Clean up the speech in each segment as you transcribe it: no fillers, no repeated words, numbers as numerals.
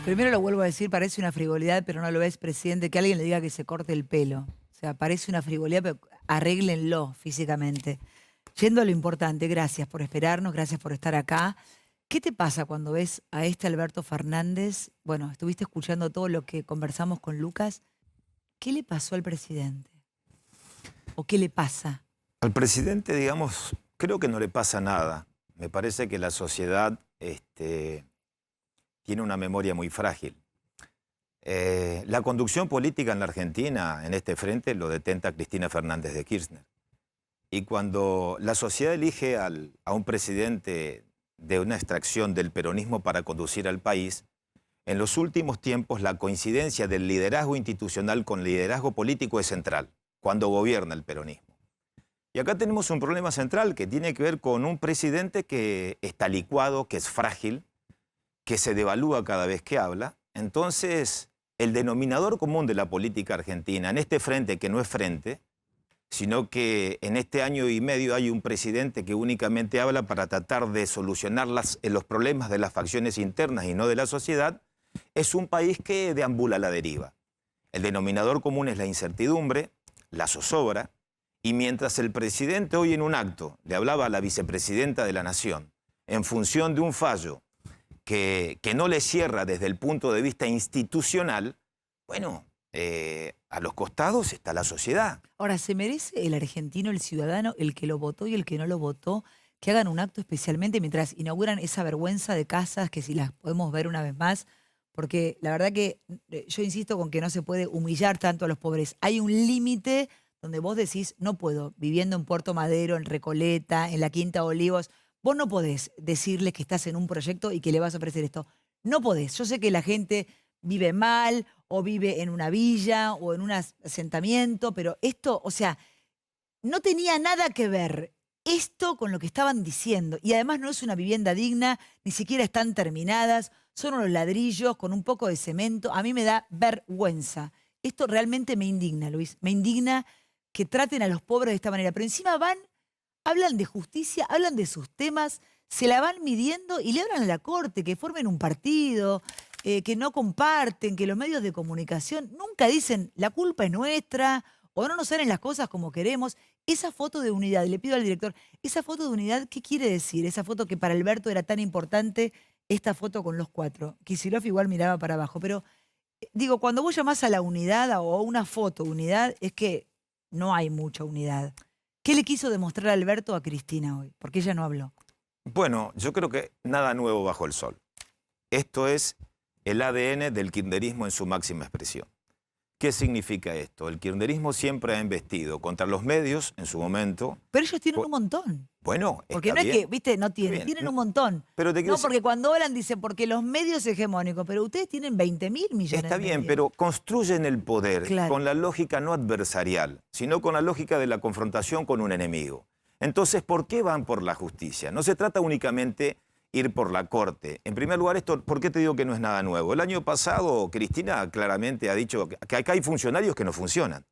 Primero lo vuelvo a decir, parece una frivolidad, pero no lo es, presidente, que alguien le diga que se corte el pelo. O sea, parece una frivolidad, pero arréglenlo físicamente. Yendo a lo importante, gracias por esperarnos, gracias por estar acá. ¿Qué te pasa cuando ves a este Alberto Fernández? Bueno, estuviste escuchando todo lo que conversamos con Lucas. ¿Qué le pasó al presidente? ¿O qué le pasa? Al presidente, digamos, creo que no le pasa nada. Me parece que la sociedad tiene una memoria muy frágil. La conducción política en la Argentina, en este frente, lo detenta Cristina Fernández de Kirchner. Y cuando la sociedad elige a un presidente de una extracción del peronismo para conducir al país, en los últimos tiempos la coincidencia del liderazgo institucional con el liderazgo político es central, cuando gobierna el peronismo. Y acá tenemos un problema central que tiene que ver con un presidente que está licuado, que es frágil, que se devalúa cada vez que habla. Entonces, el denominador común de la política argentina, en este frente que no es frente, sino que en este año y medio hay un presidente que únicamente habla para tratar de solucionar los problemas de las facciones internas y no de la sociedad, es un país que deambula a la deriva. El denominador común es la incertidumbre, la zozobra, y mientras el presidente hoy en un acto le hablaba a la vicepresidenta de la Nación en función de un fallo que no le cierra desde el punto de vista institucional, bueno, a los costados está la sociedad. Ahora, ¿se merece el argentino, el ciudadano, el que lo votó y el que no lo votó, que hagan un acto especialmente mientras inauguran esa vergüenza de casas, que si las podemos ver una vez más? Porque la verdad que yo insisto con que no se puede humillar tanto a los pobres. Hay un límite donde vos decís, no puedo, viviendo en Puerto Madero, en Recoleta, en la Quinta Olivos, vos no podés decirles que estás en un proyecto y que le vas a ofrecer esto. No podés. Yo sé que la gente vive mal o vive en una villa o en un asentamiento, pero esto, o sea, no tenía nada que ver esto con lo que estaban diciendo. Y además no es una vivienda digna, ni siquiera están terminadas, son unos ladrillos con un poco de cemento. A mí me da vergüenza. Esto realmente me indigna, Luis. Me indigna que traten a los pobres de esta manera. Pero encima hablan de justicia, hablan de sus temas, se la van midiendo y le hablan a la corte, que formen un partido, que no comparten, que los medios de comunicación nunca dicen la culpa es nuestra o no nos salen las cosas como queremos. Esa foto de unidad, le pido al director, esa foto de unidad, ¿qué quiere decir? Esa foto que para Alberto era tan importante, esta foto con los cuatro. Kicillof igual miraba para abajo, pero digo, cuando vos llamás a la unidad o a una foto unidad, es que no hay mucha unidad. ¿Qué le quiso demostrar Alberto a Cristina hoy? Porque ella no habló. Bueno, yo creo que nada nuevo bajo el sol. Esto es el ADN del kirchnerismo en su máxima expresión. ¿Qué significa esto? El kirchnerismo siempre ha embestido contra los medios en su momento. Pero ellos tienen un montón. Bueno, porque no es que, viste, no tienen, tienen un montón. Pero te quiero no, porque cuando hablan dicen, porque los medios hegemónicos, pero ustedes tienen 20.000 millones Está de bien, medios. pero construyen el poder Claro. con la lógica no adversarial, sino con la lógica de la confrontación con un enemigo. Entonces, ¿por qué van por la justicia? No se trata únicamente ir por la corte. En primer lugar, esto, ¿por qué te digo que no es nada nuevo? El año pasado, Cristina claramente ha dicho que acá hay funcionarios que no funcionan.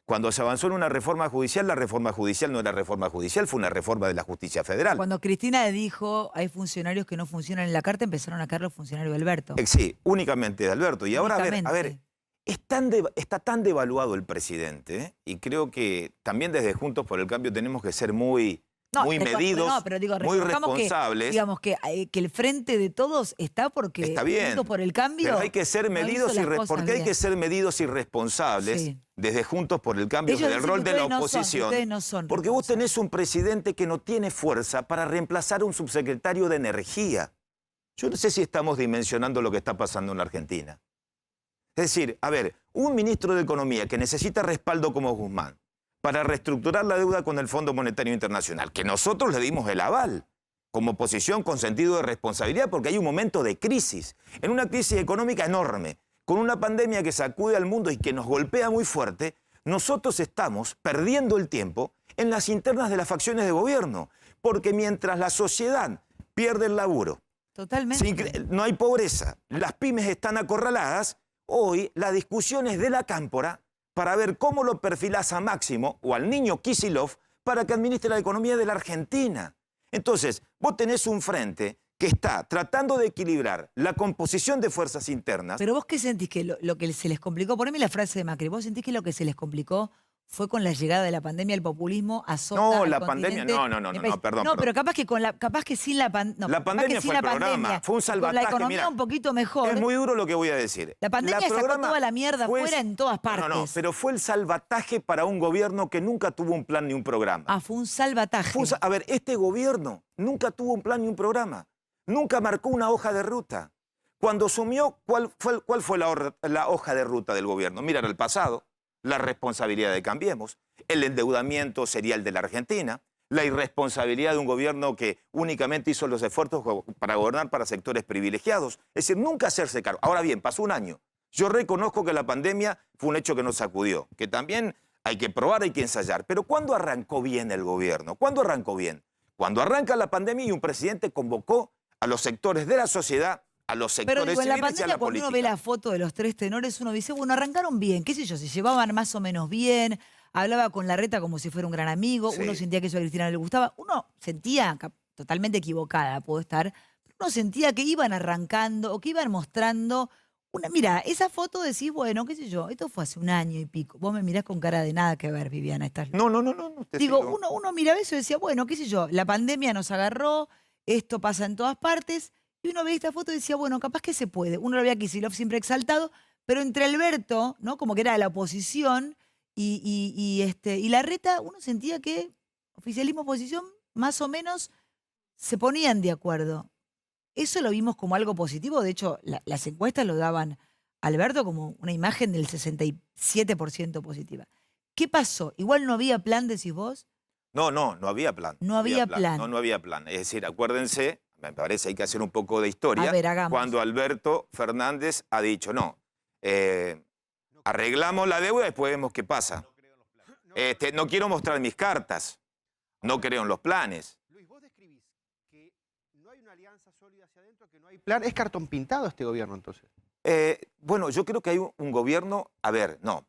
Cuando se avanzó en una reforma judicial, la reforma judicial no era reforma judicial, fue una reforma de la justicia federal. Cuando Cristina dijo, hay funcionarios que no funcionan en la carta, empezaron a caer los funcionarios de Alberto. Sí, únicamente de Alberto. Y ahora, a ver, está tan devaluado el presidente, y creo que también desde Juntos por el Cambio tenemos que ser muy medidos, muy responsables. Digamos que el frente de todos está porque está bien, Juntos por el Cambio. Pero hay que ser medidos porque hay que ser medidos y responsables, sí, desde Juntos por el Cambio, del rol de la oposición. Porque vos tenés un presidente que no tiene fuerza para reemplazar a un subsecretario de Energía. Yo no sé si estamos dimensionando lo que está pasando en la Argentina. Es decir, a ver, un ministro de Economía que necesita respaldo como Guzmán para reestructurar la deuda con el Fondo Monetario Internacional, que nosotros le dimos el aval como oposición con sentido de responsabilidad porque hay un momento de crisis, en una crisis económica enorme, con una pandemia que sacude al mundo y que nos golpea muy fuerte. Nosotros estamos perdiendo el tiempo en las internas de las facciones de gobierno, porque mientras la sociedad pierde el laburo, no hay pobreza, las pymes están acorraladas, hoy la discusión es de la cámpora para ver cómo lo perfilás a Máximo o al niño Kicillof para que administre la economía de la Argentina. Entonces, vos tenés un frente que está tratando de equilibrar la composición de fuerzas internas. Pero vos qué sentís que lo que se les complicó, poneme la frase de Macri, ¿vos sentís que lo que se les complicó fue con la llegada de la pandemia, el populismo azota No, al la pandemia, continente? no, perdón. No, pero capaz que sin la pandemia. La pandemia fue el programa, fue un Con la salvataje. economía Mira, un poquito mejor. es muy duro lo que voy a decir. La pandemia sacó toda la mierda fuera en todas partes. No, pero fue el salvataje para un gobierno que nunca tuvo un plan ni un programa. Ah, fue un salvataje. A ver, este gobierno nunca tuvo un plan ni un programa. Nunca marcó una hoja de ruta. Cuando asumió, ¿cuál fue la hoja de ruta del gobierno? Mirar al pasado, la responsabilidad de Cambiemos, el endeudamiento serial de la Argentina, la irresponsabilidad de un gobierno que únicamente hizo los esfuerzos para gobernar para sectores privilegiados. Es decir, nunca hacerse cargo. Ahora bien, pasó un año. Yo reconozco que la pandemia fue un hecho que nos sacudió, que también hay que probar, hay que ensayar. Pero ¿cuándo arrancó bien el gobierno? ¿Cuándo arrancó bien? Cuando arranca la pandemia y un presidente convocó a los sectores de la sociedad, a los sectores Pero digo, en la civiles y a pandemia, la cuando uno política. ve la foto de los tres tenores, uno dice, bueno, arrancaron bien, qué sé yo, se llevaban más o menos bien, hablaba con Larreta como si fuera un gran amigo, Sí. uno sentía que eso a Cristina no le gustaba, uno sentía, totalmente equivocada puedo estar, pero uno sentía que iban arrancando o que iban mostrando una. Mira, esa foto decís, bueno, qué sé yo, esto fue hace un año y pico. Vos me mirás con cara de nada que ver, Viviana, estás. No, te Digo, sigo. uno miraba eso y decía, bueno, qué sé yo, la pandemia nos agarró, esto pasa en todas partes, y uno veía esta foto y decía, bueno, capaz que se puede. Uno lo veía a Kicillof siempre exaltado, pero entre Alberto, ¿no? Como que era la oposición, y Larreta, uno sentía que oficialismo, oposición, más o menos se ponían de acuerdo. Eso lo vimos como algo positivo, de hecho, las encuestas lo daban a Alberto como una imagen del 67% positiva. ¿Qué pasó? Igual no había plan, decís vos. No había plan. No había plan. No había plan. Es decir, acuérdense, me parece hay que hacer un poco de historia. A ver, hagamos. Cuando Alberto Fernández ha dicho, no, arreglamos la deuda y después vemos qué pasa. No quiero mostrar mis cartas, no creo en los planes. Luis, vos describís que no hay una alianza sólida hacia adentro, que no hay plan. ¿Es cartón pintado este gobierno entonces? Bueno, yo creo que hay un gobierno, a ver, no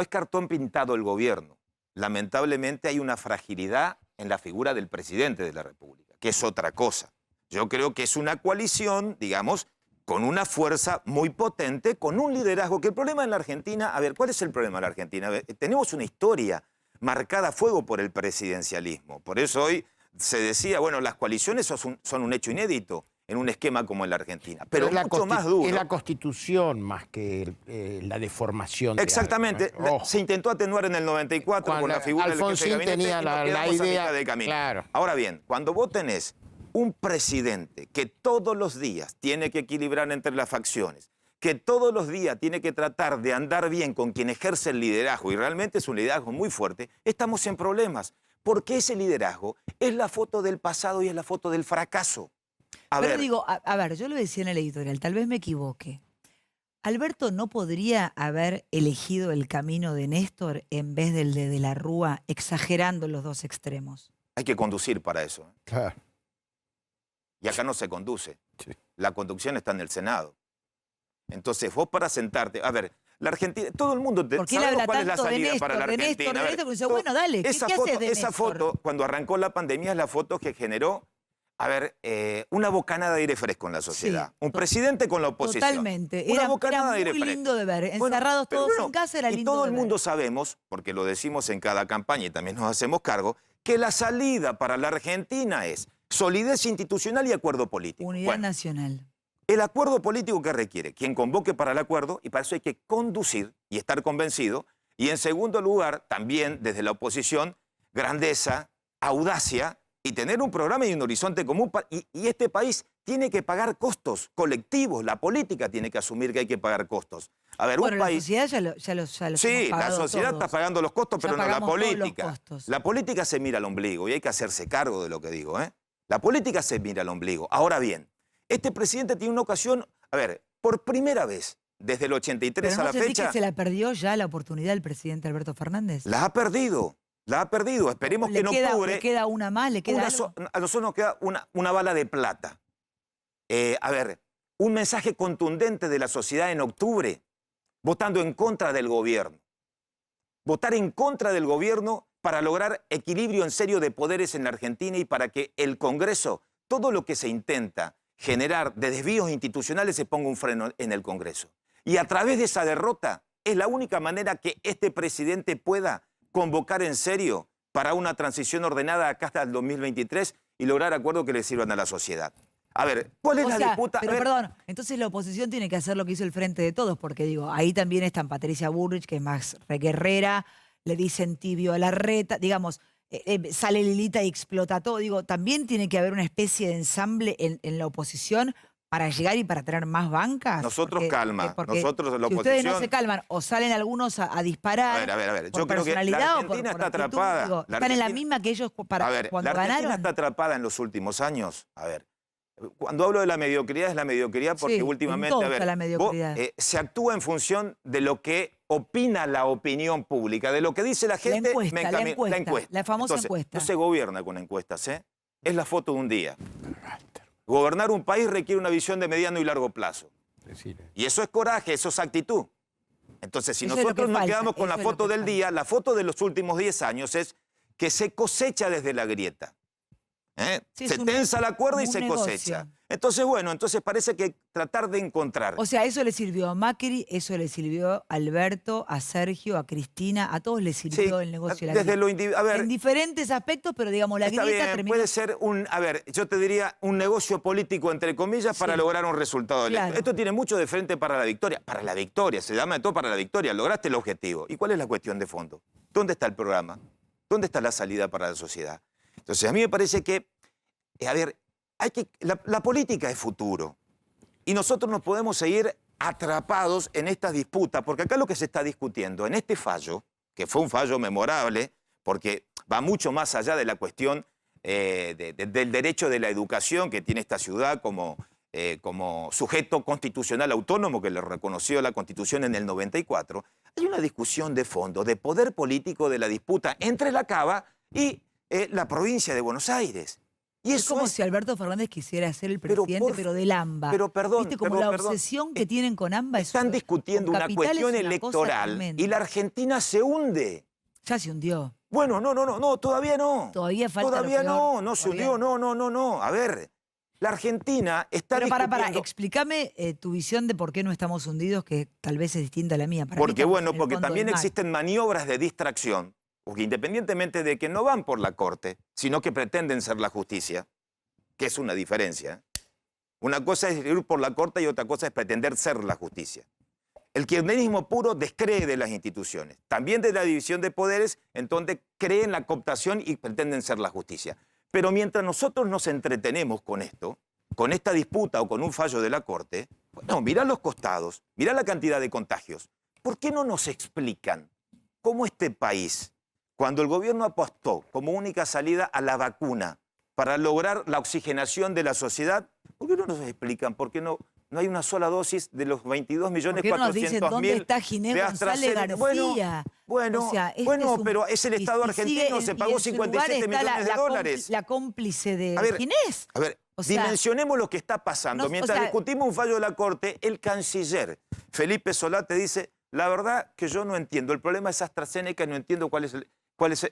es cartón pintado el gobierno. Lamentablemente hay una fragilidad en la figura del presidente de la República, que es otra cosa. Yo creo que es una coalición, digamos, con una fuerza muy potente, con un liderazgo, que el problema en la Argentina, a ver, ¿cuál es el problema en la Argentina? A ver, tenemos una historia marcada a fuego por el presidencialismo. Por eso hoy se decía, bueno, las coaliciones son un hecho inédito en un esquema como en la Argentina, pero es mucho más duro. Es la Constitución más que la deformación de Exactamente. algo, ¿no? Ojo. Se intentó atenuar en el 94 con Cuando la figura del jefe de Alfonsín gabinete tenía y nos la quedamos a idea, mitad de camino. claro. Ahora bien, cuando vos tenés un presidente que todos los días tiene que equilibrar entre las facciones, que todos los días tiene que tratar de andar bien con quien ejerce el liderazgo, y realmente es un liderazgo muy fuerte, estamos en problemas. Porque ese liderazgo es la foto del pasado y es la foto del fracaso. Pero digo, a ver, yo lo decía en el editorial, tal vez me equivoque. ¿Alberto no podría haber elegido el camino de Néstor en vez del de la Rúa, exagerando los dos extremos? Hay que conducir para eso. Claro. Y acá no se conduce. Sí. La conducción está en el Senado. Entonces, vos para sentarte... A ver, la Argentina... Todo el mundo... ¿Por qué él sabemos habla cuál es la tanto de salida Néstor, para la de Néstor, Argentina. de A ver, Néstor? Dice, bueno, dale, ¿qué haces de esa Néstor? foto, cuando arrancó la pandemia, es la foto que generó, a ver, una bocanada de aire fresco en la sociedad. Sí, Un presidente con la oposición. Totalmente. Una Era bocanada de aire muy fresco. lindo de ver. Bueno, Encerrados pero todos bueno, en casa era y lindo todo de el ver. mundo sabemos, porque lo decimos en cada campaña y también nos hacemos cargo, que la salida para la Argentina es solidez institucional y acuerdo político. Unidad Bueno, nacional. el acuerdo político que requiere quien convoque para el acuerdo, y para eso hay que conducir y estar convencido. Y en segundo lugar, también desde la oposición, grandeza, audacia y tener un programa y un horizonte común. Y este país tiene que pagar costos colectivos. La política tiene que asumir que hay que pagar costos. A ver, Bueno, un la país... sociedad ya los Sí, hemos la pagado sociedad todos. está pagando los costos, Ya pero no la pagamos todos los política. costos. La política se mira al ombligo y hay que hacerse cargo de lo que digo, ¿eh? La política se mira al ombligo. Ahora bien, este presidente tiene una ocasión, a ver, por primera vez desde el 83 Pero a ¿no la sentís fecha, que se la perdió ya la oportunidad el presidente Alberto Fernández? la ha perdido. La ha perdido. Esperemos que en octubre... ¿Le queda una más? ¿Le queda algo? A nosotros nos queda una bala de plata. A ver, un mensaje contundente de la sociedad en octubre, votando en contra del gobierno. Votar en contra del gobierno para lograr equilibrio en serio de poderes en la Argentina y para que el Congreso todo lo que se intenta generar de desvíos institucionales se ponga un freno en el Congreso. Y a través de esa derrota es la única manera que este presidente pueda convocar en serio para una transición ordenada acá hasta el 2023 y lograr acuerdos que le sirvan a la sociedad. A ver, ¿cuál es O la sea, disputa? pero A ver, perdón, entonces la oposición tiene que hacer lo que hizo el Frente de Todos, porque digo, ahí también están Patricia Bullrich, que es más guerrera, le dicen tibio a Larreta, digamos, sale Lilita y explota todo. Digo, también tiene que haber una especie de ensamble en la oposición para llegar y para tener más bancas. Nosotros calma, porque nosotros en la si ustedes no oposición- se calman o salen algunos a disparar. A ver, por yo creo que la personalidad o Argentina por está actitud, atrapada. digo, La están en la Argentina- misma que ellos A ver, cuando la Argentina ganaron. está atrapada en los últimos años. A ver, cuando hablo de la mediocridad es la mediocridad porque Sí, en últimamente, todo a ver, está la mediocridad. se actúa en función de lo que opina la opinión pública, de lo que dice la gente. La encuesta, la famosa Entonces, encuesta. no se gobierna con encuestas, ¿eh? Es la foto de un día. Gobernar un país requiere una visión de mediano y largo plazo. Y eso es coraje, eso es actitud. Entonces, si Eso es lo nosotros que nos falta, quedamos con la eso es lo foto que del falta. día, la foto de los últimos 10 años es que se cosecha desde la grieta. ¿Eh? Sí, es Se un- tensa la cuerda y un se negocio. cosecha. Entonces, bueno, entonces parece que tratar de encontrar. O sea, eso le sirvió a Macri, eso le sirvió a Alberto, a Sergio, a Cristina, a todos les sirvió Sí, el negocio de la desde grieta. lo individual. A ver, En diferentes aspectos, pero digamos, la está grieta bien, terminó. puede ser a ver, yo te diría un negocio político, entre comillas, para Sí. lograr un resultado electoral. Claro. Esto tiene mucho de frente para la victoria. Para la victoria, se llama de todo para la victoria. Lograste el objetivo. ¿Y cuál es la cuestión de fondo? ¿Dónde está el programa? ¿Dónde está la salida para la sociedad? Entonces, a mí me parece que, a ver, la política es futuro. Y nosotros no podemos seguir atrapados en estas disputas, porque acá lo que se está discutiendo en este fallo, que fue un fallo memorable, porque va mucho más allá de la cuestión del derecho de la educación que tiene esta ciudad como sujeto constitucional autónomo que le reconoció la Constitución en el 94, hay una discusión de fondo, de poder político de la disputa entre la Cava y la provincia de Buenos Aires. Y Es eso como si Alberto Fernández quisiera ser el Pero presidente, por- pero del AMBA. pero perdón, ¿Viste? Como pero la perdón. obsesión que tienen con AMBA. Están discutiendo una cuestión electoral y la Argentina se hunde. Ya se hundió. Bueno, no, todavía no. Todavía falta Todavía lo peor. no se Todavía. hundió, no. A ver, la Argentina está Pero discutiendo... explícame tu visión de por qué no estamos hundidos, que tal vez es distinta a la mía. Para mí Porque estamos bueno, en el porque fondo también del mar. existen maniobras de distracción, porque independientemente de que no van por la corte, sino que pretenden ser la justicia, que es una diferencia. Una cosa es ir por la corte y otra cosa es pretender ser la justicia. El kirchnerismo puro descree de las instituciones, también de la división de poderes, entonces creen en la cooptación y pretenden ser la justicia. Pero mientras nosotros nos entretenemos con esto, con esta disputa o con un fallo de la corte, bueno, mirá los costados, mirá la cantidad de contagios. ¿Por qué no nos explican cómo este país, cuando el gobierno apostó como única salida a la vacuna para lograr la oxigenación de la sociedad, ¿por qué no nos explican por qué no hay una sola dosis de los 22.400.000 ¿Por qué no nos dicen dónde está Ginés de González AstraZeneca? García? Bueno, O sea, este bueno, es un- pero es el Estado y sigue argentino, en- se y pagó en su lugar 57 está millones de dólares. la cómplice de A ver, Ginés. A ver, O sea, dimensionemos lo que está pasando. no, o Mientras sea, discutimos un fallo de la Corte, el canciller Felipe Solá te dice, la verdad que yo no entiendo, el problema es AstraZeneca y no entiendo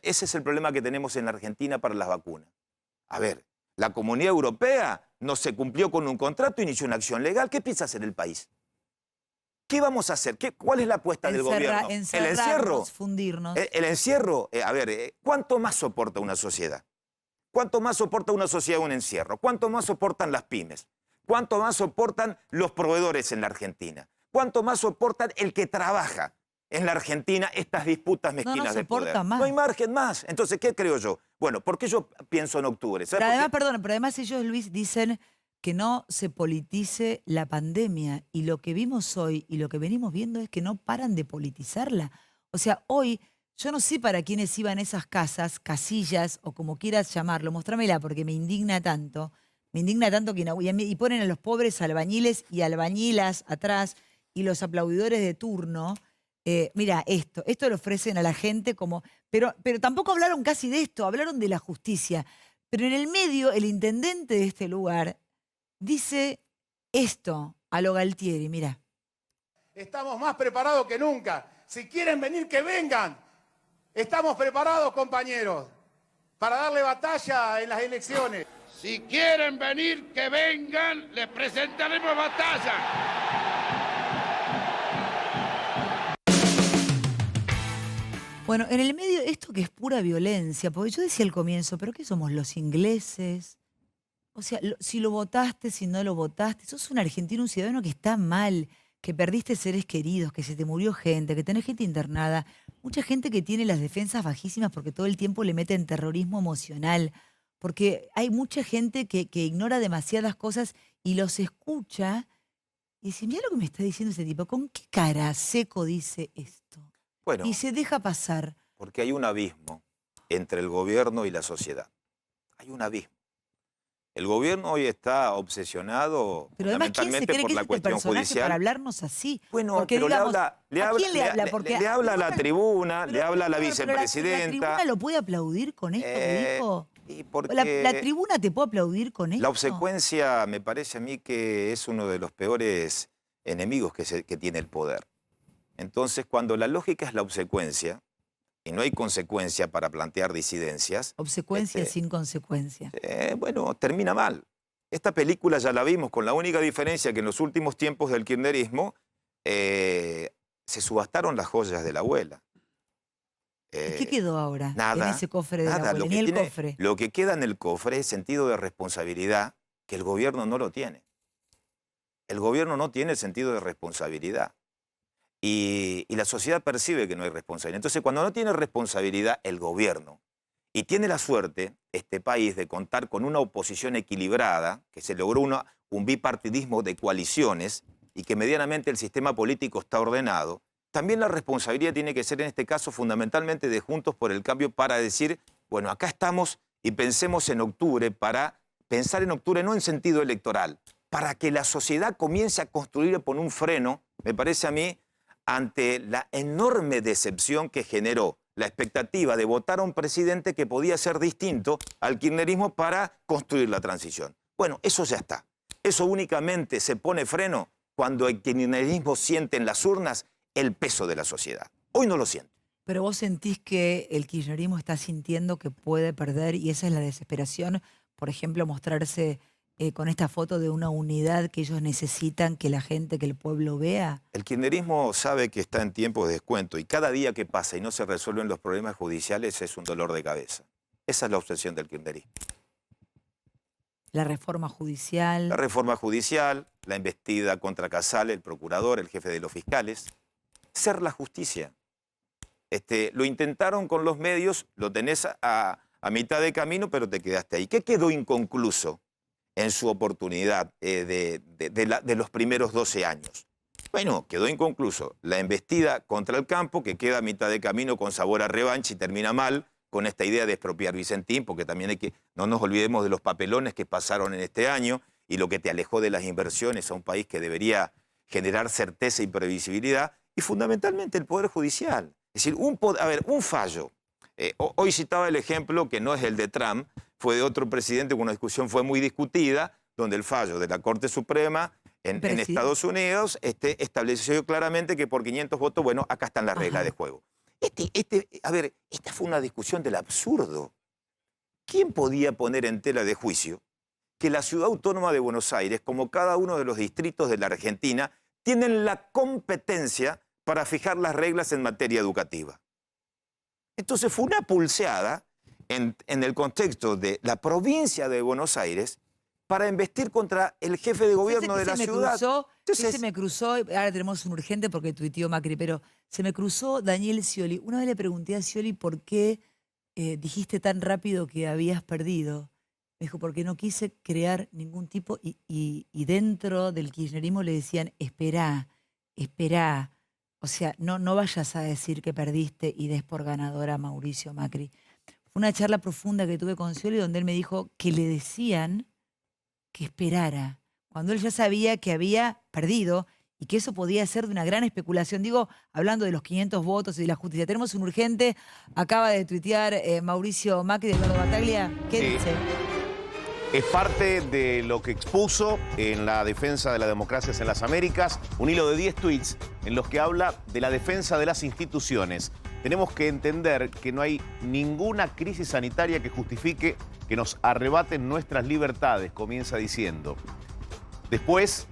ese es el problema que tenemos en la Argentina para las vacunas. A ver, la Comunidad Europea no se cumplió con un contrato, inició una acción legal. ¿Qué piensa hacer el país? ¿Qué vamos a hacer? ¿Cuál es la apuesta del gobierno? ¿El encierro? Fundirnos. El encierro, a ver, ¿cuánto más soporta una sociedad? ¿Cuánto más soporta una sociedad un encierro? ¿Cuánto más soportan las pymes? ¿Cuánto más soportan los proveedores en la Argentina? ¿Cuánto más soportan el que trabaja en la Argentina estas disputas mezquinas de poder? soporta más. No hay margen más. Entonces, ¿qué creo yo? Bueno, ¿por qué yo pienso en octubre? ¿Sabes Pero por además, qué? perdón, pero además ellos, Luis, dicen que no se politice la pandemia. Y lo que vimos hoy y lo que venimos viendo es que no paran de politizarla. O sea, hoy, yo no sé para quiénes iban esas casas, casillas o como quieras llamarlo. Mostrámela porque me indigna tanto. Me indigna tanto que y ponen a los pobres albañiles y albañilas atrás y los aplaudidores de turno. Mira, esto lo ofrecen a la gente como... Pero tampoco hablaron casi de esto, hablaron de la justicia. Pero en el medio, el intendente de este lugar dice esto a lo Galtieri, mira. Estamos más preparados que nunca. Si quieren venir, que vengan. Estamos preparados, compañeros, para darle batalla en las elecciones. Si quieren venir, que vengan, les presentaremos batalla. Bueno, en el medio esto que es pura violencia, porque yo decía al comienzo, ¿pero qué somos los ingleses? O sea, si lo votaste, si no lo votaste, sos un argentino, un ciudadano que está mal, que perdiste seres queridos, que se te murió gente, que tenés gente internada, mucha gente que tiene las defensas bajísimas porque todo el tiempo le meten terrorismo emocional, porque hay mucha gente que ignora demasiadas cosas y los escucha y dice, mira lo que me está diciendo ese tipo, ¿con qué cara seco dice esto? Bueno, Y se deja pasar. porque hay un abismo entre el gobierno y la sociedad. Hay un abismo. El gobierno hoy está obsesionado Pero además, ¿quién se fundamentalmente cree por que es la este cuestión personaje judicial. para hablarnos así? Bueno, Porque, pero digamos, ¿a quién le habla? Porque le habla a la tribuna, le pero, habla a la pero la vicepresidenta. tribuna lo puede aplaudir con esto que dijo. Y porque La tribuna te puede aplaudir con esto. la obsecuencia me parece a mí que es uno de los peores enemigos que tiene el poder. Entonces, cuando la lógica es la obsecuencia y no hay consecuencia para plantear disidencias, Obsecuencia sin consecuencia. bueno, termina mal. Esta película ya la vimos, con la única diferencia que en los últimos tiempos del kirchnerismo se subastaron las joyas de la abuela. ¿Y qué quedó ahora Nada, en ese cofre de la nada. abuela? Ni el cofre. Lo que queda en el cofre es sentido de responsabilidad, que el gobierno no lo tiene. El gobierno no tiene sentido de responsabilidad. Y la sociedad percibe que no hay responsabilidad. Entonces, cuando no tiene responsabilidad el gobierno, y tiene la suerte, este país, de contar con una oposición equilibrada, que se logró un bipartidismo de coaliciones, y que medianamente el sistema político está ordenado, también la responsabilidad tiene que ser en este caso fundamentalmente de Juntos por el Cambio para decir, bueno, acá estamos y pensemos en octubre, para pensar en octubre no en sentido electoral, para que la sociedad comience a construir por un freno, me parece a mí, ante la enorme decepción que generó la expectativa de votar a un presidente que podía ser distinto al kirchnerismo para construir la transición. Bueno, eso ya está. Eso únicamente se pone freno cuando el kirchnerismo siente en las urnas el peso de la sociedad. Hoy no lo siente. Pero vos sentís que el kirchnerismo está sintiendo que puede perder y esa es la desesperación, por ejemplo, mostrarse con esta foto de una unidad que ellos necesitan que la gente, que el pueblo vea. El kirchnerismo sabe que está en tiempos de descuento y cada día que pasa y no se resuelven los problemas judiciales es un dolor de cabeza. Esa es la obsesión del kirchnerismo. La reforma judicial. La reforma judicial, la embestida contra Casale, el procurador, el jefe de los fiscales. Ser la justicia. Lo intentaron con los medios, lo tenés a mitad de camino, pero te quedaste ahí. ¿Qué quedó inconcluso en su oportunidad de los primeros 12 años? Bueno, quedó inconcluso la embestida contra el campo, que queda a mitad de camino con sabor a revancha y termina mal con esta idea de expropiar Vicentín, porque también no nos olvidemos de los papelones que pasaron en este año y lo que te alejó de las inversiones a un país que debería generar certeza y previsibilidad, y fundamentalmente el Poder Judicial. Es decir, un fallo. Hoy citaba el ejemplo, que no es el de Trump, fue de otro presidente con una discusión fue muy discutida, donde el fallo de la Corte Suprema en Estados Unidos estableció claramente que por 500 votos, bueno, acá están las reglas de juego. Esta fue una discusión del absurdo. ¿Quién podía poner en tela de juicio que la Ciudad Autónoma de Buenos Aires, como cada uno de los distritos de la Argentina, tienen la competencia para fijar las reglas en materia educativa? Entonces fue una pulseada en el contexto de la provincia de Buenos Aires para embestir contra el jefe de gobierno de la ciudad. Se me cruzó, ahora tenemos un urgente porque tuiteó Macri, pero se me cruzó Daniel Scioli. Una vez le pregunté a Scioli por qué dijiste tan rápido que habías perdido. Me dijo, porque no quise crear ningún tipo y dentro del kirchnerismo le decían, esperá. O sea, no vayas a decir que perdiste y des por ganadora a Mauricio Macri. Fue una charla profunda que tuve con Scioli donde él me dijo que le decían que esperara, cuando él ya sabía que había perdido y que eso podía ser de una gran especulación. Digo, hablando de los 500 votos y de la justicia. Tenemos un urgente, acaba de tuitear Mauricio Macri de Eduardo Battaglia. ¿Qué dice? Es parte de lo que expuso en la defensa de las democracias en las Américas, un hilo de 10 tweets en los que habla de la defensa de las instituciones. tenemos que entender que no hay ninguna crisis sanitaria que justifique que nos arrebaten nuestras libertades, comienza diciendo. Después,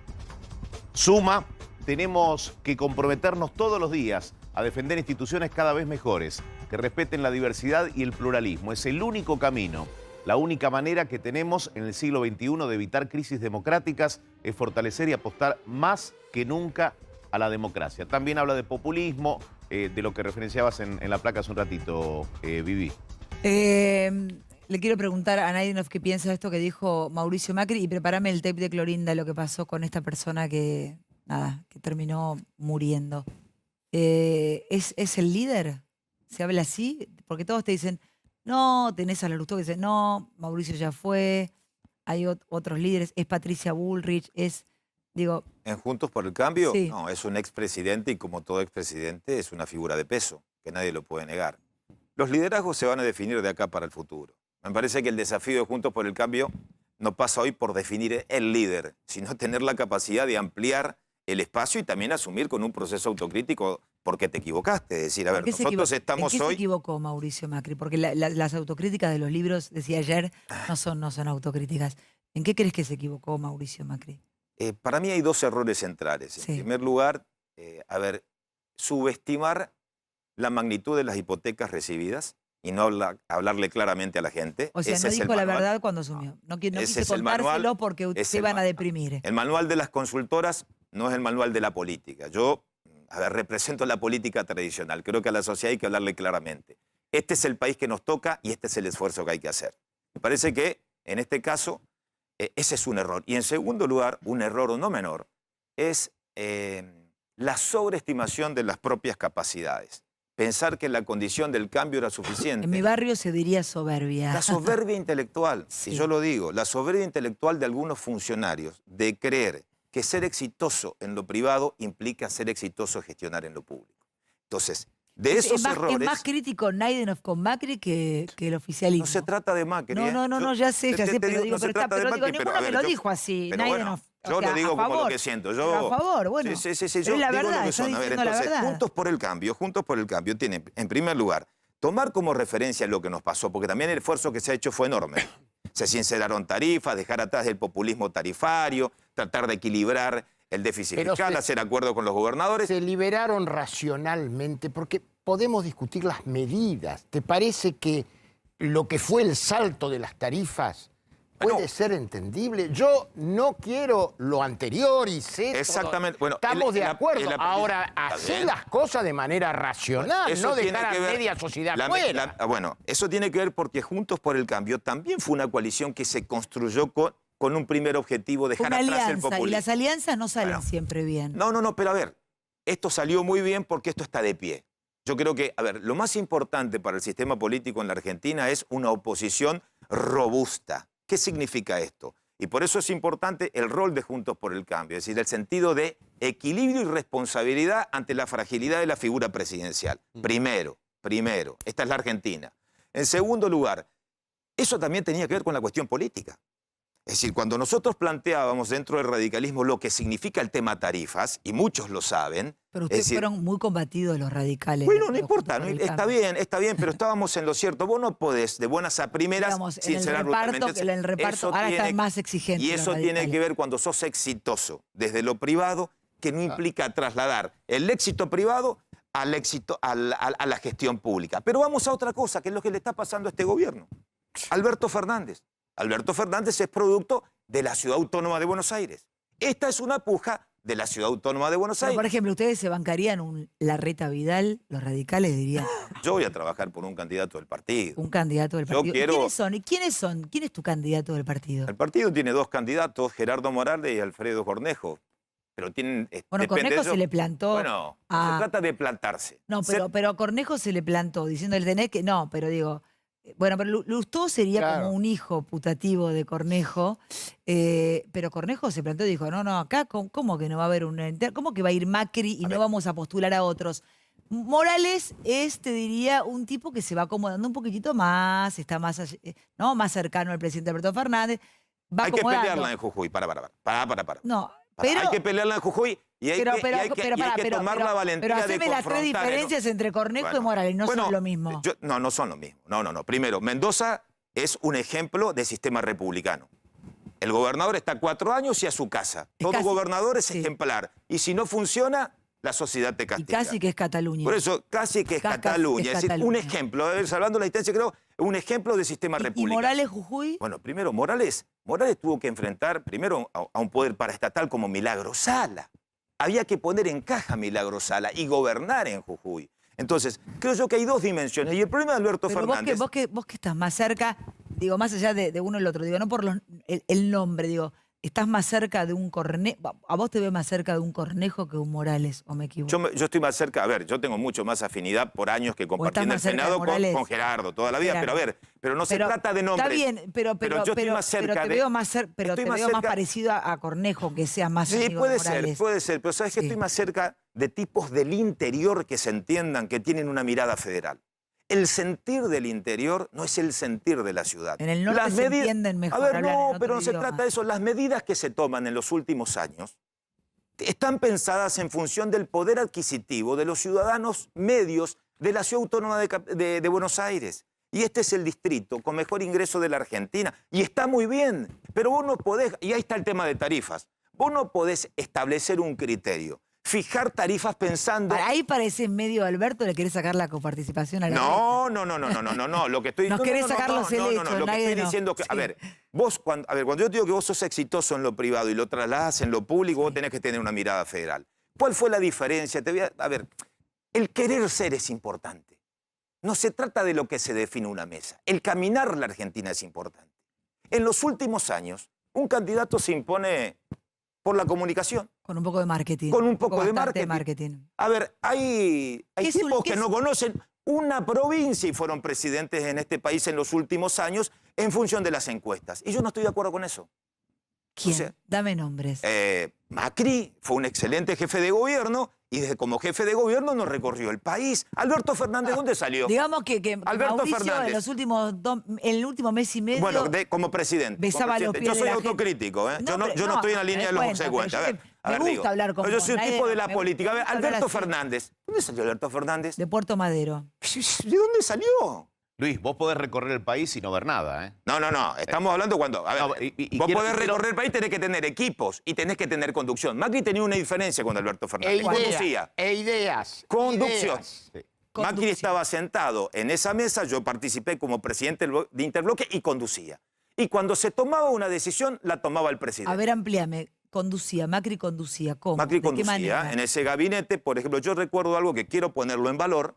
suma, tenemos que comprometernos todos los días a defender instituciones cada vez mejores, que respeten la diversidad y el pluralismo. Es el único camino, la única manera que tenemos en el siglo XXI de evitar crisis democráticas es fortalecer y apostar más que nunca a la democracia. También habla de populismo, de lo que referenciabas en la placa hace un ratito, Vivi. Le quiero preguntar a Naidinov qué piensa de esto que dijo Mauricio Macri y prepárame el tape de Clorinda, lo que pasó con esta persona que, nada, que terminó muriendo. ¿Es el líder? ¿Se habla así? Porque todos te dicen, no, tenés a la Lustó que dice, no, Mauricio ya fue, hay otros líderes, es Patricia Bullrich, es, digo... ¿En Juntos por el Cambio? Sí. No, es un expresidente y como todo expresidente es una figura de peso, que nadie lo puede negar. Los liderazgos se van a definir de acá para el futuro. Me parece que el desafío de Juntos por el Cambio no pasa hoy por definir el líder, sino tener la capacidad de ampliar el espacio y también asumir con un proceso autocrítico porque te equivocaste. Es decir, a ver, nosotros estamos ¿En qué hoy... se equivocó Mauricio Macri? Porque las autocríticas de los libros, decía ayer, no son autocríticas. ¿En qué crees que se equivocó Mauricio Macri? Para mí hay dos errores centrales. En primer lugar, subestimar la magnitud de las hipotecas recibidas y no hablarle claramente a la gente. O sea, Ese no es el dijo la manual. verdad cuando asumió. No Ese quise es el contárselo manual, porque es se el van a manual. deprimir. El manual de las consultoras no es el manual de la política. Yo, represento la política tradicional. Creo que a la sociedad hay que hablarle claramente. Este es el país que nos toca y este es el esfuerzo que hay que hacer. Me parece que, en este caso, ese es un error. Y en segundo lugar, un error no menor, es la sobreestimación de las propias capacidades. Pensar que la condición del cambio era suficiente. En mi barrio se diría soberbia. La soberbia intelectual, Sí. y yo lo digo, la soberbia intelectual de algunos funcionarios de creer que ser exitoso en lo privado implica ser exitoso en gestionar en lo público. Entonces, de esos errores... Es más crítico Naidinov con Macri que el oficialismo. No se trata de Macri. No, ya sé, pero digo, ninguno me lo dijo así, pero Naidinov. Yo lo digo como lo que siento. Yo, a favor, bueno. Sí, yo es la digo verdad, lo que estás son. A ver, diciendo la entonces, verdad. Juntos por el Cambio tiene, en primer lugar, tomar como referencia lo que nos pasó, porque también el esfuerzo que se ha hecho fue enorme. Se sinceraron tarifas, dejar atrás el populismo tarifario, tratar de equilibrar el déficit Pero fiscal, hacer acuerdos con los gobernadores. Se liberaron racionalmente porque podemos discutir las medidas. ¿Te parece que lo que fue el salto de las tarifas puede ser entendible? Yo no quiero lo anterior y sé Exactamente. todo. Bueno, estamos de acuerdo. Ahora, Está hacer bien. las cosas de manera racional, Eso no tiene dejar que a ver- media sociedad la- fuera. Bueno, eso tiene que ver porque Juntos por el Cambio también fue una coalición que se construyó con un primer objetivo, dejar Una atrás el alianza, y populismo. las alianzas no salen Bueno. siempre bien. No, pero a ver, esto salió muy bien porque esto está de pie. Yo creo que, a ver, lo más importante para el sistema político en la Argentina es una oposición robusta. ¿Qué significa esto? Y por eso es importante el rol de Juntos por el Cambio, es decir, el sentido de equilibrio y responsabilidad ante la fragilidad de la figura presidencial. Primero, esta es la Argentina. En segundo lugar, eso también tenía que ver con la cuestión política. Es decir, cuando nosotros planteábamos dentro del radicalismo lo que significa el tema tarifas, y muchos lo saben... Pero es ustedes decir, fueron muy combatidos los radicales. bueno, no los importa, Juntos por el está bien, pero estábamos en lo cierto. Vos no podés de buenas a primeras Digamos, en sin el ser reparto, brutalmente... en el reparto Eso ahora tiene- están más exigentes Y los eso tiene radicales. que ver cuando sos exitoso desde lo privado, que no implica trasladar el éxito privado al éxito, a la gestión pública. Pero vamos a otra cosa, que es lo que le está pasando a este gobierno. Alberto Fernández. Alberto Fernández es producto de la Ciudad Autónoma de Buenos Aires. Esta es una puja de la Ciudad Autónoma de Buenos Pero, Aires. por ejemplo, ustedes se bancarían un Larreta Vidal, los radicales dirían, Yo voy a trabajar por un candidato del partido. un candidato del Yo partido. quiero- ¿Quiénes son? ¿Y quiénes son? ¿Quién es tu candidato del partido? El partido tiene dos candidatos, Gerardo Morales y Alfredo Cornejo. Pero tienen... Bueno, depende Cornejo de se ellos. le plantó. Bueno, a- se trata de plantarse. No, pero a Cornejo se le plantó, diciéndole tenés que. No, pero digo. Bueno, pero Lustó sería Claro. como un hijo putativo de Cornejo. Pero Cornejo se plantó y dijo: no, acá, ¿cómo que no va a haber un. ¿Cómo que va a ir Macri y no vamos a postular a otros? Morales es, te diría, un tipo que se va acomodando un poquitito más, está más, ¿no? Más cercano al presidente Alberto Fernández. Va Hay que acomodando. pelearla en Jujuy. Para. No, Hay que pelearla en Jujuy y hay que tomar la valentía pero de haceme las tres confrontar, ¿no? diferencias entre Cornejo y Morales, no son lo mismo. No son lo mismo. No. Primero, Mendoza es un ejemplo de sistema republicano. El gobernador está 4 años y a su casa. Todo gobernador es ejemplar. Y si no funciona, la sociedad te castiga. Y casi que es Cataluña. Por eso, casi que es Cataluña. Es decir, un ejemplo, salvando la distancia, creo, un ejemplo de sistema republicano. ¿Y Morales, Jujuy? Bueno, primero, Morales tuvo que enfrentar primero a un poder paraestatal como Milagro Sala. Había que poner en caja a Milagro Sala y gobernar en Jujuy. Entonces, creo yo que hay 2 dimensiones. Y el problema de Alberto Fernández... Vos que estás más cerca, digo, más allá de uno y el otro, digo, no por el nombre, digo, estás más cerca de un Cornejo, a vos te veo más cerca de un Cornejo que un Morales, ¿o me equivoco? Yo estoy más cerca, a ver, yo tengo mucho más afinidad por años que compartí en el Senado con Gerardo toda la vida, pero a ver, no se trata de nombre. Está bien, pero yo estoy más cerca te veo más parecido a Cornejo, que sea más sí, amigo de Morales. Sí, puede ser, pero sabes que estoy más cerca de tipos del interior que se entiendan, que tienen una mirada federal. El sentir del interior no es el sentir de la ciudad. En el norte se entienden mejor. A ver, no, pero no se trata de eso. Las medidas que se toman en los últimos años están pensadas en función del poder adquisitivo de los ciudadanos medios de la Ciudad Autónoma de Buenos Aires. Y este es el distrito con mejor ingreso de la Argentina. Y está muy bien, pero vos no podés, y ahí está el tema de tarifas, vos no podés establecer un criterio. Fijar tarifas pensando... Ahí parece en medio, Alberto, le querés sacar la coparticipación a la No. Lo que estoy... Nos querés sacar los helechos. Lo que estoy diciendo que... Sí. A ver, cuando yo te digo que vos sos exitoso en lo privado y lo trasladás en lo público, vos tenés que tener una mirada federal. ¿Cuál fue la diferencia? A ver, el querer ser es importante. No se trata de lo que se define una mesa. El caminar la Argentina es importante. En los últimos años, un candidato se impone por la comunicación. Con un poco de marketing. Con un poco de marketing. A ver, hay tipos que no conocen una provincia y fueron presidentes en este país en los últimos años en función de las encuestas. Y yo no estoy de acuerdo con eso. ¿Quién? O sea, dame nombres. Macri fue un excelente jefe de gobierno y como jefe de gobierno nos recorrió el país. Alberto Fernández, ¿dónde salió? Digamos que Alberto Mauricio Fernández. en el último mes y medio... Bueno, como presidente. Besaba los pies yo soy de la gente. autocrítico, ¿eh? Yo no estoy en la línea de los consecuentes. Me gusta hablar con Yo vos, soy un tipo de la me política. A ver, gusta hablar Alberto así. Fernández. ¿Dónde salió Alberto Fernández? De Puerto Madero. ¿De dónde salió? Luis, vos podés recorrer el país y no ver nada, ¿eh? No. Estamos hablando cuando... A ver, vos quiero- podés recorrer el país, tenés que tener equipos y tenés que tener conducción. Macri tenía una diferencia con Alberto Fernández. Conducía. Ideas. Conducción. Ideas. Macri Conducción. estaba sentado en esa mesa, yo participé como presidente de Interbloque y conducía. Y cuando se tomaba una decisión, la tomaba el presidente. A ver, amplíame. Macri conducía. ¿Cómo? Macri ¿De qué conducía manera? en ese gabinete, por ejemplo, yo recuerdo algo que quiero ponerlo en valor.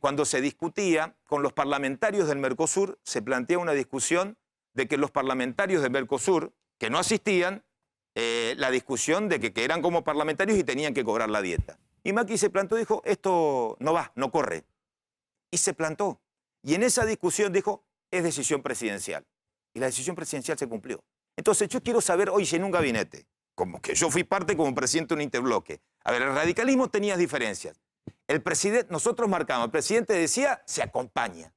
Cuando se discutía con los parlamentarios del Mercosur, se plantea una discusión de que los parlamentarios del Mercosur, que no asistían, la discusión de que eran como parlamentarios y tenían que cobrar la dieta. Y Macri se plantó y dijo, esto no va, no corre. Y se plantó. Y en esa discusión dijo, es decisión presidencial. Y la decisión presidencial se cumplió. Entonces yo quiero saber hoy si en un gabinete, como que yo fui parte como presidente de un Interbloque, a ver, el radicalismo tenía diferencias. El presidente, nosotros marcamos, el presidente decía, se acompaña.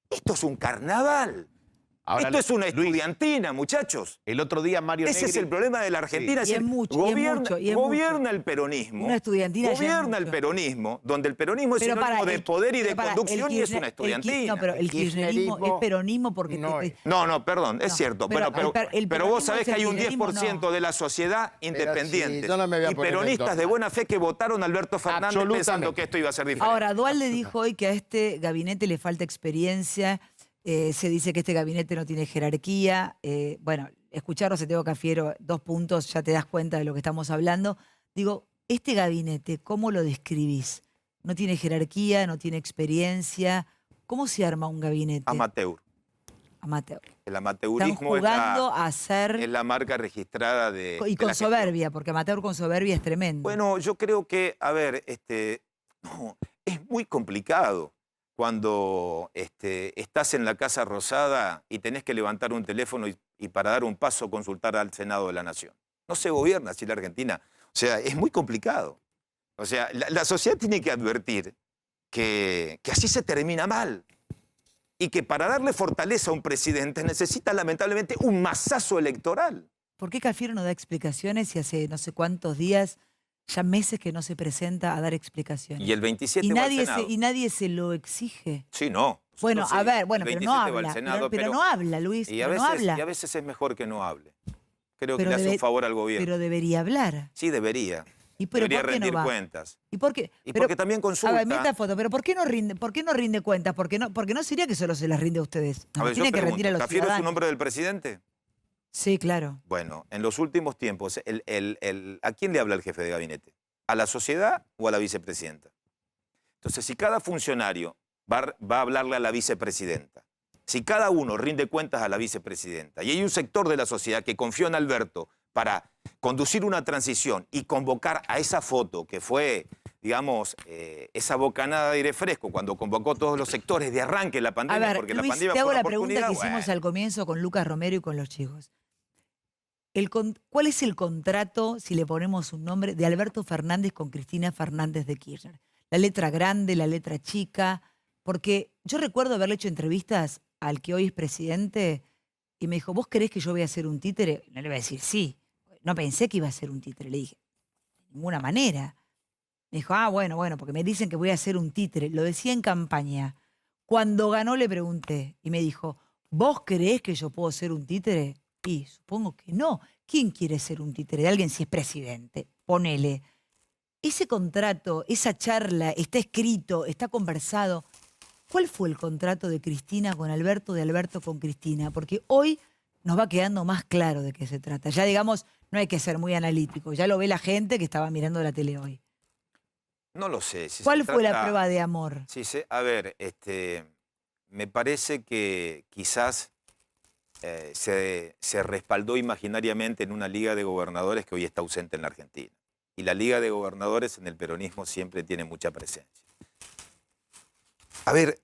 Esto es un carnaval. Ahora, Esto es una Luis, estudiantina, muchachos. el otro día Mario Ese Negri... es el problema de la Argentina. Sí. Y es mucho, gobierna el peronismo. Una estudiantina ya es Gobierna el mucho. peronismo, donde el peronismo es sinónimo de poder y de conducción y es una estudiantina. No, pero el kirchnerismo es peronismo porque... No, perdón, es cierto. Pero vos sabés que hay un 10% de la sociedad independiente. sí, yo no me voy a y poner peronistas esto. de buena fe que votaron a Alberto Fernández Absolutamente. pensando que esto iba a ser diferente. Ahora, Duhalde dijo hoy que a este gabinete le falta experiencia. Se dice que este gabinete no tiene jerarquía. Bueno, escuchar a Santiago Cafiero, 2 puntos, ya te das cuenta de lo que estamos hablando. Digo, este gabinete, ¿cómo lo describís? No tiene jerarquía, no tiene experiencia. ¿Cómo se arma un gabinete? Amateur. Amateur. El Están amateurismo jugando a ser... es la marca registrada de... Y de con la gestión. soberbia, porque amateur con soberbia es tremendo. Bueno, yo creo que, a ver, no, es muy complicado cuando estás en la Casa Rosada y tenés que levantar un teléfono y para dar un paso consultar al Senado de la Nación. No se gobierna así la Argentina. O sea, es muy complicado. O sea, la sociedad tiene que advertir que así se termina mal. Y que para darle fortaleza a un presidente necesita lamentablemente un mazazo electoral. ¿Por qué Cafiero no da explicaciones y hace no sé cuántos días, ya meses que no se presenta a dar explicaciones? Y el 27 Y va al nadie, Senado. y nadie se lo exige. Sí, no. Bueno, Nosotros a sí. ver, bueno, El pero no 27 va al habla. Senado, Pero no habla, Luis, y a pero veces, no habla. y a veces es mejor que no hable. Creo Pero que le hace debe- un favor al gobierno. Pero debería hablar. Sí, debería. ¿Y pero Debería por qué no rendir va? cuentas. ¿Y por qué? Y Pero- porque también A consulta. ver, mira esta foto, pero ¿por qué no rinde cuentas? Porque no sería que solo se las rinde a ustedes. A Nos ver, yo tiene que rendir a pregunto, los ¿Cafiero es un ciudadanos. nombre del presidente? Sí, claro. Bueno, en los últimos tiempos, ¿a quién le habla el jefe de gabinete? ¿A la sociedad o a la vicepresidenta? Entonces, si cada funcionario va a hablarle a la vicepresidenta, si cada uno rinde cuentas a la vicepresidenta, y hay un sector de la sociedad que confió en Alberto para conducir una transición y convocar a esa foto que fue, digamos, esa bocanada de aire fresco cuando convocó todos los sectores de arranque de la A pandemia, ver, porque Luis, la pandemia te fue hago una la pregunta que oportunidad, hicimos bueno. al comienzo con Lucas Romero y con los chicos. ¿Cuál es el contrato, si le ponemos un nombre, de Alberto Fernández con Cristina Fernández de Kirchner? La letra grande, la letra chica, porque yo recuerdo haberle hecho entrevistas al que hoy es presidente y me dijo, ¿vos querés que yo voy a hacer un títere? No le voy a decir sí. No pensé que iba a ser un títere. Le dije, de ninguna manera. Me dijo, bueno, porque me dicen que voy a hacer un títere. Lo decía en campaña. Cuando ganó le pregunté y me dijo, ¿vos creés que yo puedo ser un títere? Y supongo que no. ¿Quién quiere ser un títere de alguien si es presidente? Ponele. Ese contrato, esa charla, está escrito, está conversado. ¿Cuál fue el contrato de Cristina con Alberto, de Alberto con Cristina? Porque hoy nos va quedando más claro de qué se trata. Ya, digamos, no hay que ser muy analítico. Ya lo ve la gente que estaba mirando la tele hoy. No lo sé. Si ¿Cuál se fue la trata- prueba de amor? Sí, a ver, me parece que quizás se respaldó imaginariamente en una liga de gobernadores que hoy está ausente en la Argentina. Y la liga de gobernadores en el peronismo siempre tiene mucha presencia. A ver,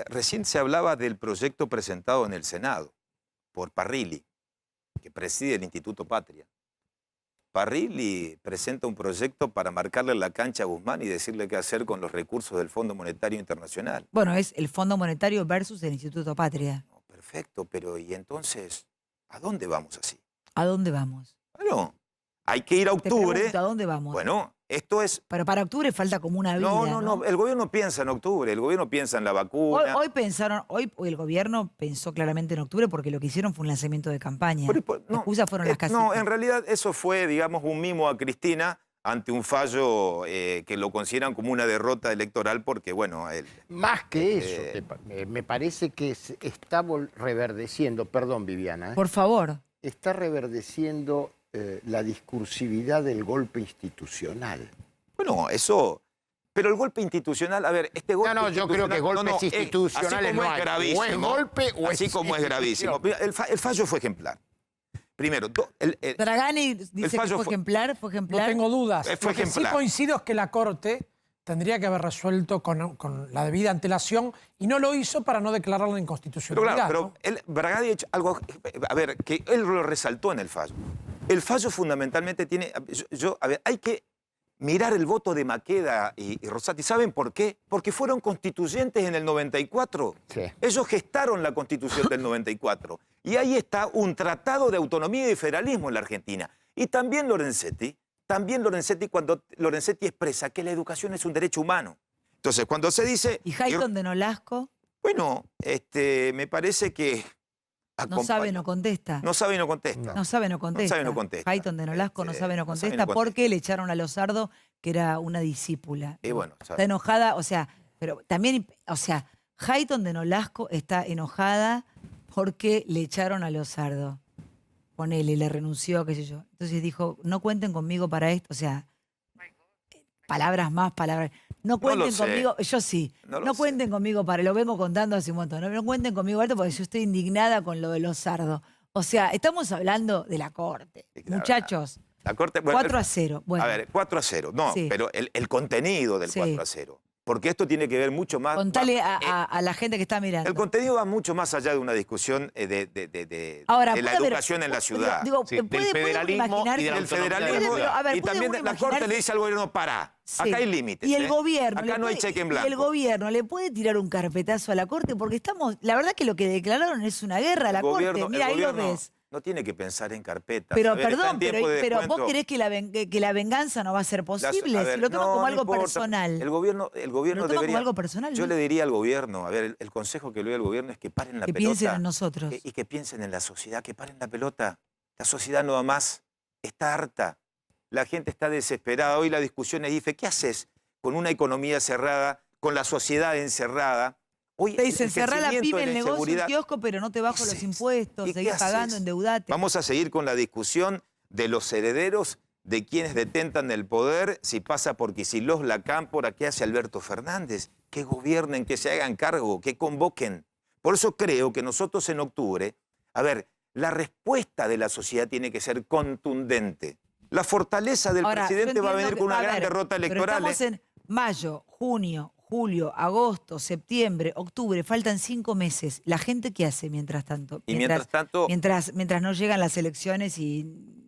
recién se hablaba del proyecto presentado en el Senado por Parrilli, que preside el Instituto Patria. Parrilli presenta un proyecto para marcarle la cancha a Guzmán y decirle qué hacer con los recursos del Fondo Monetario Internacional. Bueno, es el Fondo Monetario versus el Instituto Patria. No, perfecto, pero ¿y entonces a dónde vamos así? ¿A dónde vamos? Bueno, hay que ir a Te octubre. pregunto, ¿a dónde vamos? Bueno, esto es... Pero para octubre falta como una vida, No, el gobierno piensa en octubre, el gobierno piensa en la vacuna. Hoy el gobierno pensó claramente en octubre porque lo que hicieron fue un lanzamiento de campaña. Pero, Las excusas fueron las casitas. No, en realidad eso fue, digamos, un mimo a Cristina ante un fallo que lo consideran como una derrota electoral porque, bueno... Más que eso, me parece que está reverdeciendo, perdón Viviana, Por favor. está reverdeciendo la discursividad del golpe institucional. Bueno, eso... Pero el golpe institucional, a ver, este golpe No, yo creo que golpes institucionales así como no es hay. gravísimo, O es golpe o así es como es gravísimo. institución. Mira, el fallo fue ejemplar. Primero, Dragani dice que fallo fue fue- ejemplar, fue No ejemplar. tengo dudas. Fue Lo que sí ejemplar. coincido es que la Corte tendría que haber resuelto con la debida antelación y no lo hizo para no declararla en Pero constitucionalidad. claro, pero Bragadi ha hecho algo, a ver, que él lo resaltó en el fallo. El fallo fundamentalmente tiene, a ver, hay que mirar el voto de Maqueda y Rosati. ¿Saben por qué? Porque fueron constituyentes en el 94. Sí. Ellos gestaron la constitución del 94. Y ahí está un tratado de autonomía y federalismo en la Argentina. Y también Lorenzetti cuando Lorenzetti expresa que la educación es un derecho humano. Entonces, cuando se dice... Y Hayton de Nolasco Bueno, me parece que... no sabe, no contesta. No sabe y no contesta. No sabe, no contesta. sabe, no contesta. Hayton de Nolasco no sabe, no no sabe, contesta no porque le echaron a Lozardo, que era una discípula. Y bueno, Está enojada, o sea, pero también, o sea, Hayton de Nolasco está enojada porque le echaron a Lozardo. Ponele, le renunció, qué sé yo. Entonces dijo, no cuenten conmigo para esto, o sea, palabras más, palabras. No cuenten lo sé. conmigo, yo sí. No lo No sé. cuenten conmigo para, lo vengo contando hace un montón. No cuenten conmigo para esto porque yo estoy indignada con lo de Lozardo. O sea, estamos hablando de la Corte. Sí, claro. Muchachos, La Corte... bueno, 4-0. Bueno, A ver, 4-0. No, Sí. pero el contenido del Sí. 4-0. Porque esto tiene que ver mucho más... contale a la gente que está mirando. El contenido va mucho más allá de una discusión de Ahora, la puede haber- educación en la ciudad. Digo, Sí, del federalismo imaginarse- y de la del autonomía federalismo. Pero, a ver, Y ¿puede también uno la Corte imaginarse- le dice al gobierno, pará, Sí. acá hay límites. Y el gobierno. Acá no hay cheque en blanco. Y el gobierno le puede tirar un carpetazo a la Corte porque estamos. La verdad que lo que declararon es una guerra a la Corte. Mira, ahí lo ves. no tiene que pensar en carpetas. Pero A ver, está en perdón, tiempo de pero vos descuento. querés que la venganza no va a ser posible. A ver, Si lo toman no, como no algo importa. personal. El gobierno Lo toman debería... como algo personal. Yo ¿no? le diría al gobierno, a ver, el consejo que le doy al gobierno es que paren la Que pelota. piensen en nosotros. Y que piensen en la sociedad, que paren la pelota. La sociedad no va más, está harta. La gente está desesperada. Hoy la discusión es, IFE, ¿qué haces con una economía cerrada, con la sociedad encerrada? Hoy Te dicen, el cerrá la crecimiento pyme, de el la negocio, el inseguridad- kiosco, pero no te bajo ¿Qué los haces? impuestos, ¿Y qué seguís pagando, haces? endeudate. Vamos a seguir con la discusión de los herederos de quienes detentan el poder, si pasa por Kicillof, la Cámpora, ¿qué hace Alberto Fernández? Que gobiernen, que se hagan cargo, que convoquen. Por eso creo que nosotros en octubre, a ver, la respuesta de la sociedad tiene que ser contundente. La fortaleza del Ahora, yo presidente va a entiendo venir con que- una a gran ver, derrota pero electoral. estamos en mayo, junio, julio, agosto, septiembre, octubre, faltan 5 meses. ¿La gente qué hace mientras tanto? Y mientras tanto, Mientras no llegan las elecciones y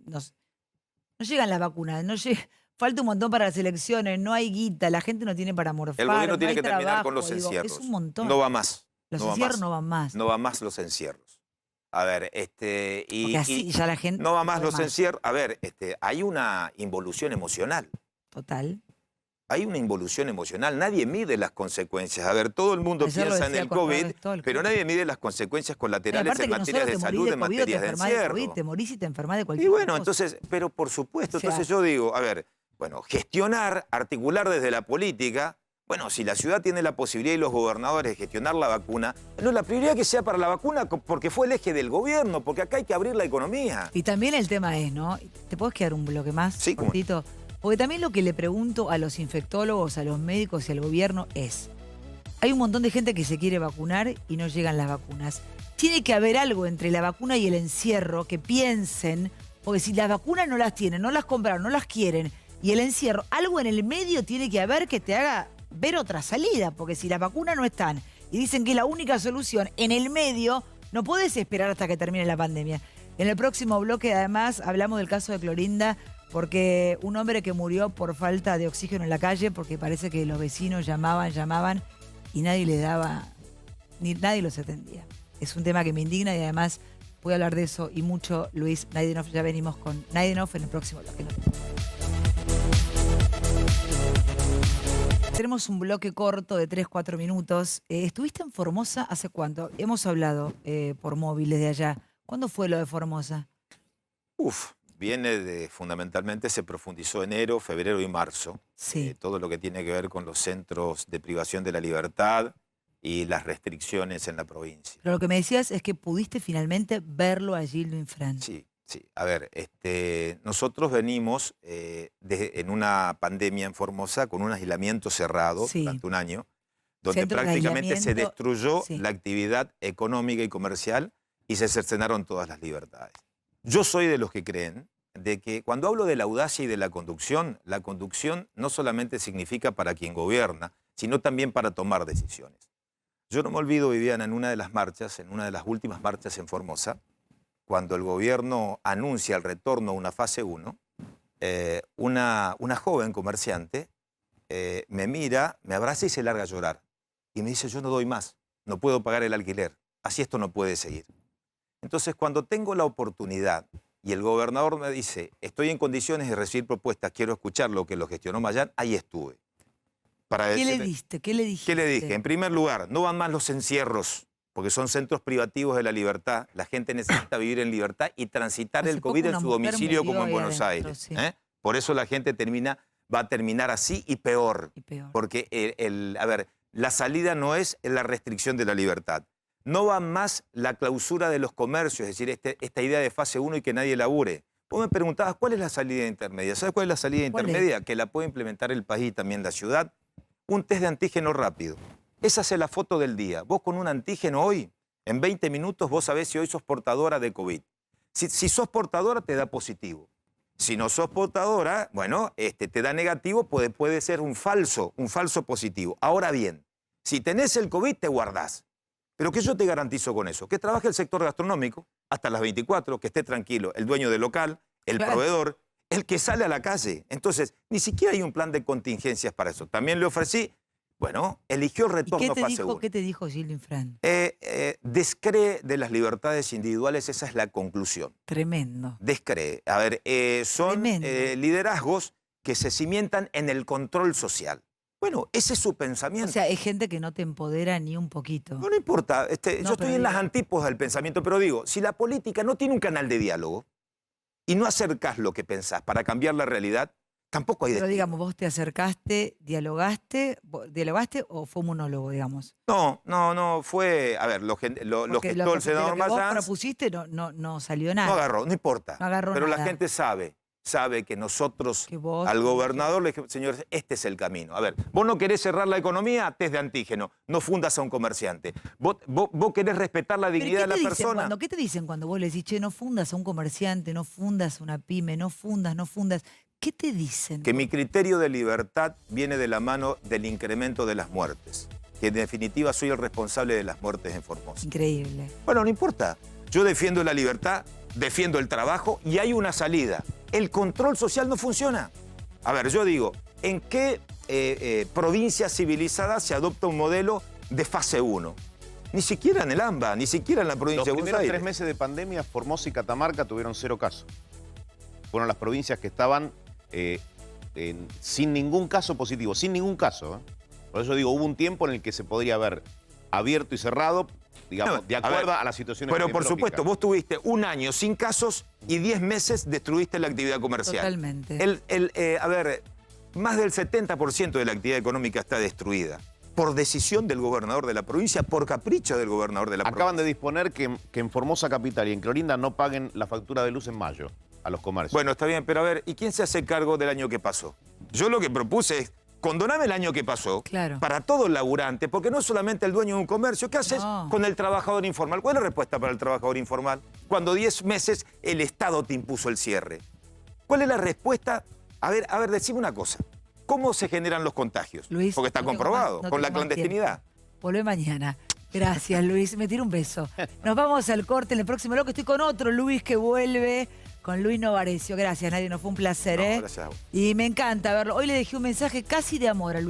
no llegan las vacunas, falta un montón para las elecciones, no hay guita, la gente no tiene para morfar, el gobierno no tiene hay que terminar trabajo, con los digo, encierros. es un montón. No va más. Los no va encierros más. no van más. No va más los encierros. A ver, Porque así ya la gente no va más puede los encierros. A ver, hay una involución emocional. Total. Hay una involución emocional. Nadie mide las consecuencias. A ver, todo el mundo Ayer lo piensa en decía el Corrado COVID, Stolk. pero nadie mide las consecuencias Y colaterales aparte en que materias de nosotros te salud, morís en de COVID o te materias de enfermás de encierro. COVID, te morís y te enfermás de cualquier Y bueno, cosa. entonces, pero por supuesto, O sea- entonces yo digo, a ver, bueno, gestionar, articular desde la política. Bueno, si la ciudad tiene la posibilidad y los gobernadores de gestionar la vacuna, no, la prioridad que sea para la vacuna porque fue el eje del gobierno, porque acá hay que abrir la economía. Y también el tema es, ¿no? ¿Te puedes quedar un bloque más, Sí, cómo no. cortito? Porque también lo que le pregunto a los infectólogos, a los médicos y al gobierno es, hay un montón de gente que se quiere vacunar y no llegan las vacunas. Tiene que haber algo entre la vacuna y el encierro que piensen, porque si las vacunas no las tienen, no las compraron, no las quieren, y el encierro, algo en el medio tiene que haber que te haga ver otra salida, porque si las vacunas no están y dicen que es la única solución, en el medio no puedes esperar hasta que termine la pandemia. En el próximo bloque, además, hablamos del caso de Clorinda, porque un hombre que murió por falta de oxígeno en la calle, porque parece que los vecinos llamaban y nadie le daba, ni nadie los atendía. Es un tema que me indigna y además voy a hablar de eso y mucho, Luis Naidenoff. Ya venimos con Naidenoff en el próximo bloque. Tenemos un bloque corto de 3-4 minutos. ¿Estuviste en Formosa hace cuánto? Hemos hablado por móvil desde allá. ¿Cuándo fue lo de Formosa? Fundamentalmente se profundizó enero, febrero y marzo. Sí. Todo lo que tiene que ver con los centros de privación de la libertad y las restricciones en la provincia. Pero lo que me decías es que pudiste finalmente verlo a Gildo Infran. Sí, sí. A ver, nosotros venimos en una pandemia en Formosa con un aislamiento cerrado Sí. durante un año, donde Centro de prácticamente se aislamiento, destruyó sí. la actividad económica y comercial y se cercenaron todas las libertades. Yo soy de los que creen de que cuando hablo de la audacia y de la conducción no solamente significa para quien gobierna, sino también para tomar decisiones. Yo no me olvido, Viviana, en una de las últimas marchas en Formosa, cuando el gobierno anuncia el retorno a una fase 1, una joven comerciante me mira, me abraza y se larga a llorar. Y me dice, yo no doy más, no puedo pagar el alquiler, así esto no puede seguir. Entonces, cuando tengo la oportunidad y el gobernador me dice, estoy en condiciones de recibir propuestas, quiero escuchar lo que lo gestionó Mayán, ahí estuve. Para ¿Qué le decirle- diste? ¿Qué le dijiste? ¿Qué le dije? En primer lugar, no van más los encierros, porque son centros privativos de la libertad. La gente necesita vivir en libertad y transitar Hace el poco COVID en una su mujer domicilio murió como en ahí Buenos adentro, Aires. sí. Por eso la gente va a terminar así y peor. Y peor. Porque, a ver, la salida no es la restricción de la libertad. No va más la clausura de los comercios, es decir, esta idea de fase 1 y que nadie labure. Vos me preguntabas, ¿cuál es la salida intermedia? ¿Sabes cuál es la salida ¿Cuál es? intermedia? Que la puede implementar el país y también la ciudad. Un test de antígeno rápido. Esa es la foto del día. Vos con un antígeno hoy, en 20 minutos, vos sabés si hoy sos portadora de COVID. Si sos portadora, te da positivo. Si no sos portadora, bueno, te da negativo, puede ser un falso positivo. Ahora bien, si tenés el COVID, te guardás. Pero ¿qué yo te garantizo con eso? Que trabaje el sector gastronómico hasta las 24, que esté tranquilo el dueño del local, el Claro. proveedor, el que sale a la calle. Entonces, ni siquiera hay un plan de contingencias para eso. También le ofrecí, Bueno, eligió el ¿Y retorno qué a te fase dijo, 1. qué te dijo Gilles Infran? Descree de las libertades individuales, esa es la conclusión. Tremendo. Descree. A ver, son Tremendo. liderazgos que se cimientan en el control social. Bueno, ese es su O pensamiento. sea, es gente que no te empodera ni un poquito. No importa, No, yo pero estoy en digo- las antípodas del pensamiento, pero digo, si la política no tiene un canal de diálogo y no acercás lo que pensás para cambiar la realidad, tampoco hay Pero destino. digamos, vos te acercaste, dialogaste o fue un monólogo, digamos. No, fue, a ver, lo Porque gestó el de senador lo que vos Mayans, propusiste no salió nada. no agarró, no importa. No agarró pero nada. la gente sabe que nosotros, Que vos- al gobernador le dijimos, señores, este es el camino. A ver, vos no querés cerrar la economía, test de antígeno, no fundas a un comerciante. Vos querés respetar la ¿Pero dignidad de la dicen persona. ¿Qué te dicen cuando vos le decís, che, no fundas a un comerciante, no fundas a una pyme, no fundas? ¿Qué te dicen? Que mi criterio de libertad viene de la mano del incremento de las muertes. Que en definitiva soy el responsable de las muertes en Formosa. Increíble. Bueno, no importa. Yo defiendo la libertad, defiendo el trabajo y hay una salida. El control social no funciona. A ver, yo digo, ¿en qué provincia civilizada se adopta un modelo de fase 1? Ni siquiera en el AMBA, ni siquiera en la provincia Los de Buenos primeros Aires. 3 meses de pandemia, Formosa y Catamarca tuvieron 0 casos. Fueron las provincias que estaban sin ningún caso positivo, sin ningún caso. Por eso digo, hubo un tiempo en el que se podría haber abierto y cerrado, digamos, No, de a acuerdo ver, a la situación Pero por epidemiológica. supuesto, vos tuviste un año sin casos y 10 meses destruiste la actividad comercial. Totalmente. A ver, más del 70% de la actividad económica está destruida. Por decisión del gobernador de la provincia, por capricho del gobernador de la Acaban de provincia. disponer que en Formosa Capital y en Clorinda no paguen la factura de luz en mayo a los comercios. Bueno, está bien, pero a ver, ¿y quién se hace cargo del año que pasó? Yo lo que propuse es, condoname el año que pasó Claro. para todo el laburante, porque no es solamente el dueño de un comercio. ¿Qué haces No. con el trabajador informal? ¿Cuál es la respuesta para el trabajador informal? Cuando 10 meses el Estado te impuso el cierre. ¿Cuál es la respuesta? A ver, decime una cosa. ¿Cómo se generan los contagios? Luis, Porque está no tengo comprobado, más- no con la tengo más clandestinidad. tiempo. Volvé mañana. Gracias, Luis. Me tiro un beso. Nos vamos al corte. En el próximo bloque estoy con otro Luis que vuelve, con Luis Novarecio. Gracias, Nadia. Nos fue un placer, No, ¿eh? gracias a vos. Y me encanta verlo. Hoy le dejé un mensaje casi de amor a Luis.